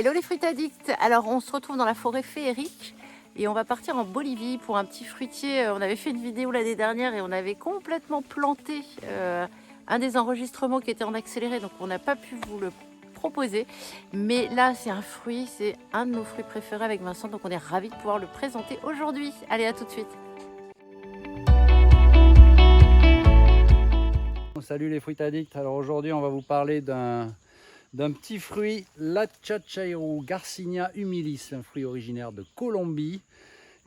Hello les fruits addicts. Alors on se retrouve dans la forêt féerique et on va partir en Bolivie pour un petit fruitier. On avait fait une vidéo l'année dernière et on avait complètement planté un des enregistrements qui était en accéléré, donc on n'a pas pu vous le proposer. Mais là c'est un fruit, c'est un de nos fruits préférés avec Vincent, donc on est ravis de pouvoir le présenter aujourd'hui. Allez, à tout de suite. Salut les fruits addicts. Alors aujourd'hui on va vous parler d'un petit fruit, l'Achachairo Garcinia humilis, un fruit originaire de Colombie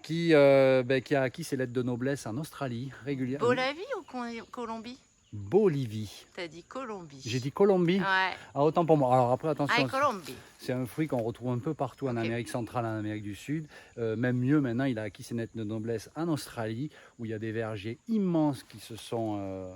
qui a acquis ses lettres de noblesse en Australie régulièrement. Bolivie ou Colombie? Bolivie. T'as dit Colombie. J'ai dit Colombie. Ouais. Ah, autant pour moi. Alors après attention, Colombie. c'est un fruit qu'on retrouve un peu partout en Amérique centrale, en Amérique du Sud. Même mieux maintenant, il a acquis ses lettres de noblesse en Australie, où il y a des vergers immenses qui se sont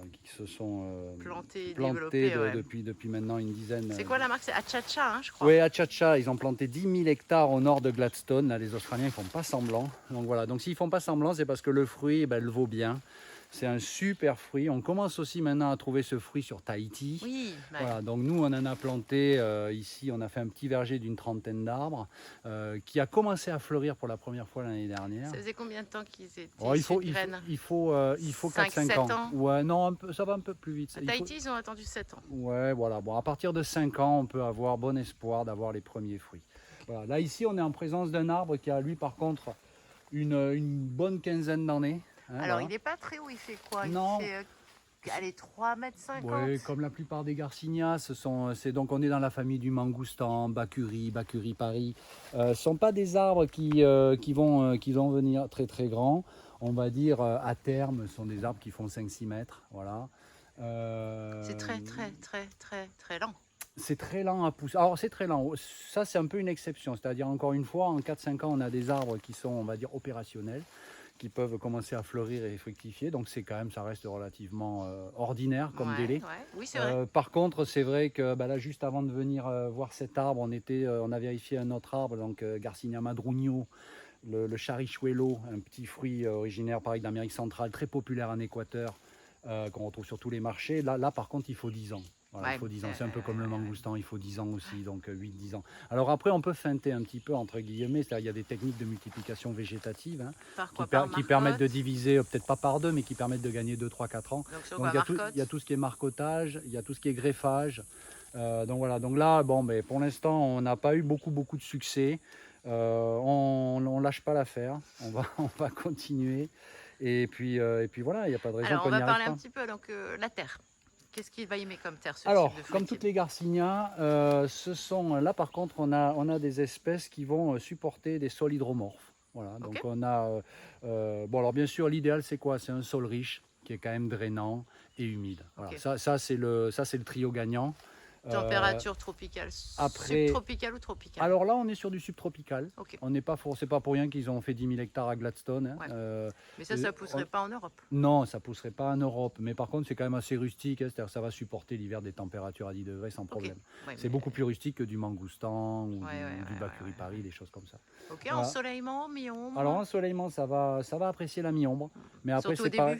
Plantés, plantés développés, depuis maintenant une dizaine. C'est quoi la marque? C'est Achacha, hein, je crois. Oui, Achacha, ils ont planté 10 000 hectares au nord de Gladstone. Là, les Australiens ne font pas semblant. Donc voilà, donc s'ils ne font pas semblant, c'est parce que le fruit, le vaut bien. C'est un super fruit. On commence aussi maintenant à trouver ce fruit sur Tahiti. Oui. Ouais. Voilà, donc nous, on en a planté ici, on a fait un petit verger d'une trentaine d'arbres qui a commencé à fleurir pour la première fois l'année dernière. Ça faisait combien de temps qu'ils étaient il faut 4-5 ans. Ouais, non, ça va un peu plus vite. À Tahiti, ils ont attendu 7 ans. Ouais, voilà. Bon, à partir de 5 ans, on peut avoir bon espoir d'avoir les premiers fruits. Voilà. Là, ici, on est en présence d'un arbre qui a, lui, par contre, une bonne quinzaine d'années. Hein, alors, voilà. il n'est pas très haut, il fait quoi? Non. Il fait, allez, 3,50 m. Oui, comme la plupart des garcinias, donc on est dans la famille du mangoustan, Bacuri Paris. Ce ne sont pas des arbres qui vont venir très très grands. On va dire à terme, ce sont des arbres qui font 5-6 mètres. Voilà. C'est très lent. C'est très lent à pousser. Alors c'est très lent. Ça c'est un peu une exception. C'est-à-dire encore une fois, en 4-5 ans, on a des arbres qui sont, on va dire, opérationnels, qui peuvent commencer à fleurir et fructifier. Donc c'est quand même, ça reste relativement ordinaire comme délai. Ouais. Oui, c'est vrai. Par contre, c'est vrai que là, juste avant de venir voir cet arbre, on a vérifié un autre arbre, donc Garcinia madrugno, le charichuelo, un petit fruit originaire pareil d'Amérique centrale, très populaire en Équateur, qu'on retrouve sur tous les marchés. Là, par contre, il faut 10 ans. Voilà, il faut 10 ans. C'est un peu comme le mangoustan, il faut 10 ans aussi, donc 8-10 ans. Alors après, on peut feinter un petit peu, entre guillemets, c'est-à-dire il y a des techniques de multiplication végétative qui permettent de diviser, peut-être pas par deux, mais qui permettent de gagner 2, 3, 4 ans. Donc il y a tout ce qui est marcotage, il y a tout ce qui est greffage. Donc voilà, donc là, pour l'instant, on n'a pas eu beaucoup de succès. On lâche pas l'affaire, on va continuer. Et puis voilà, il n'y a pas de raison qu'on n'y arrive pas. Alors, on va parler un petit peu, donc la terre. Qu'est-ce qu'il va aimer comme terre, ce Alors, type de comme toutes les garcinias, là par contre, on a des espèces qui vont supporter des sols hydromorphes. Voilà, donc on a... alors bien sûr, l'idéal c'est quoi? C'est un sol riche, qui est quand même drainant et humide. Voilà, ça c'est le trio gagnant. Température tropicale, subtropicale ou tropicale? Alors là, on est sur du subtropical. Okay. On n'est pas c'est pas pour rien qu'ils ont fait 10 000 hectares à Gladstone. Hein. Ouais. Mais ça ne pousserait pas en Europe? Non, ça ne pousserait pas en Europe. Mais par contre, c'est quand même assez rustique. Hein. C'est-à-dire que ça va supporter l'hiver des températures à 10 degrés sans problème. Ouais, c'est beaucoup plus rustique que du mangoustan ou du Bacuri Paris, des choses comme ça. Ok, voilà. Ensoleillement, mi-ombre? Alors, ensoleillement, ça va apprécier la mi-ombre. Mais après,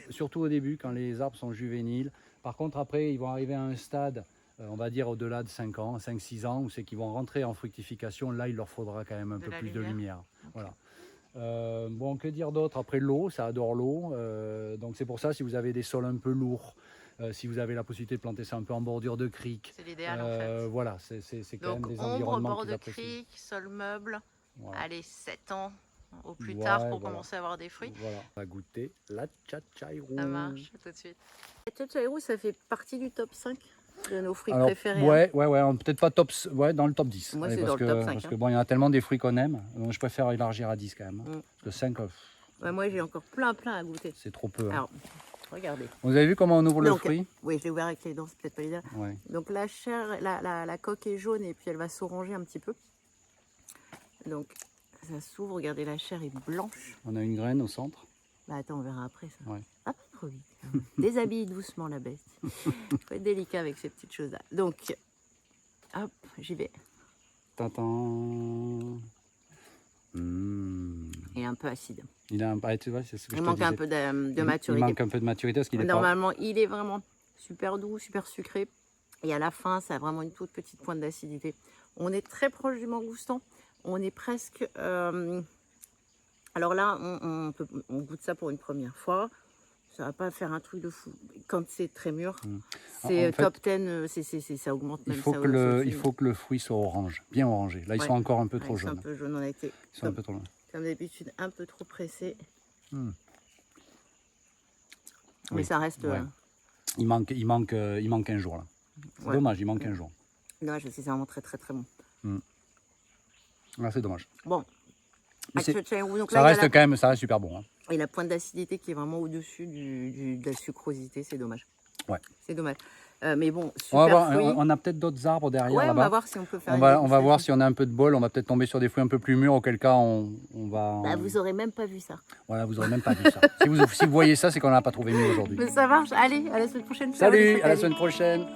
surtout au début, quand les arbres sont juvéniles. Par contre, après, ils vont arriver à un stade... on va dire au-delà de 5 ans, 5-6 ans, où c'est qu'ils vont rentrer en fructification. Là, il leur faudra quand même un peu plus de lumière. Okay. Voilà. Que dire d'autre? Après, l'eau, ça adore l'eau. Donc c'est pour ça, si vous avez des sols un peu lourds, si vous avez la possibilité de planter ça un peu en bordure de crique. C'est l'idéal en fait. Voilà, c'est quand même des environnements bord de crique, sol meuble. Voilà. Allez, 7 ans au plus tard pour commencer à avoir des fruits. Voilà, on va goûter l'Achachairo. Ça marche, tout de suite. L'Achachairo, ça fait partie du top 5 de nos fruits préférés. Ouais, peut-être pas dans le top 10. Moi, c'est dans le top 5. Parce que il y en a tellement des fruits qu'on aime. Donc, je préfère élargir à 10 quand même. Parce que 5... moi, j'ai encore plein à goûter. C'est trop peu. Hein. Alors, regardez. Vous avez vu comment on ouvre le fruit? Oui, je l'ai ouvert avec les dents, c'est peut-être pas l'idéal. Ouais. Donc, la chair, la coque est jaune et puis elle va s'oranger un petit peu. Donc, ça s'ouvre. Regardez, la chair est blanche. On a une graine au centre. Attends, on verra après ça. Ouais. Ah, pas trop vite. Déshabille doucement la bête. Il faut être délicat avec ces petites choses-là. Donc, hop, j'y vais. Tintin. Il est un peu acide. Tu vois, c'est ce que il manque un peu de maturité. Il manque un peu de maturité parce qu'il est normalement, il est vraiment super doux, super sucré. Et à la fin, ça a vraiment une toute petite pointe d'acidité. On est très proche du mangoustan. On est presque... Alors là, on goûte ça pour une première fois. Ça va pas faire un truc de fou. Quand c'est très mûr, c'est En fait, top 10, ça augmente même. il faut que le fruit soit orange, bien orangé. Là, ils sont encore un peu trop Ils sont un jaunes. peu jaunes, on a été, Ils sont un peu trop loin. comme d'habitude, un peu trop pressés. Hmm. Mais Oui. ça reste... Ouais. Il manque un jour là. C'est dommage, il manque un jour. Dommage, parce que c'est vraiment très très très bon. Ah, c'est dommage. Bon. Mais Ah, donc ça là, reste quand même, ça reste super bon. Hein. Et la pointe d'acidité qui est vraiment au-dessus de la sucrosité, c'est dommage. Ouais. C'est dommage. Mais bon, super fruit. On a peut-être d'autres arbres derrière Ouais, on là-bas. va voir si on peut faire On va voir si on a un peu de bol. On va peut-être tomber sur des fruits un peu plus mûrs, auquel cas on va... Bah, vous aurez même pas vu ça. Voilà, vous aurez même pas vu ça. Si vous voyez ça, c'est qu'on n'a pas trouvé mieux aujourd'hui. Mais ça marche. Allez, à la semaine prochaine. Salut, à la semaine prochaine.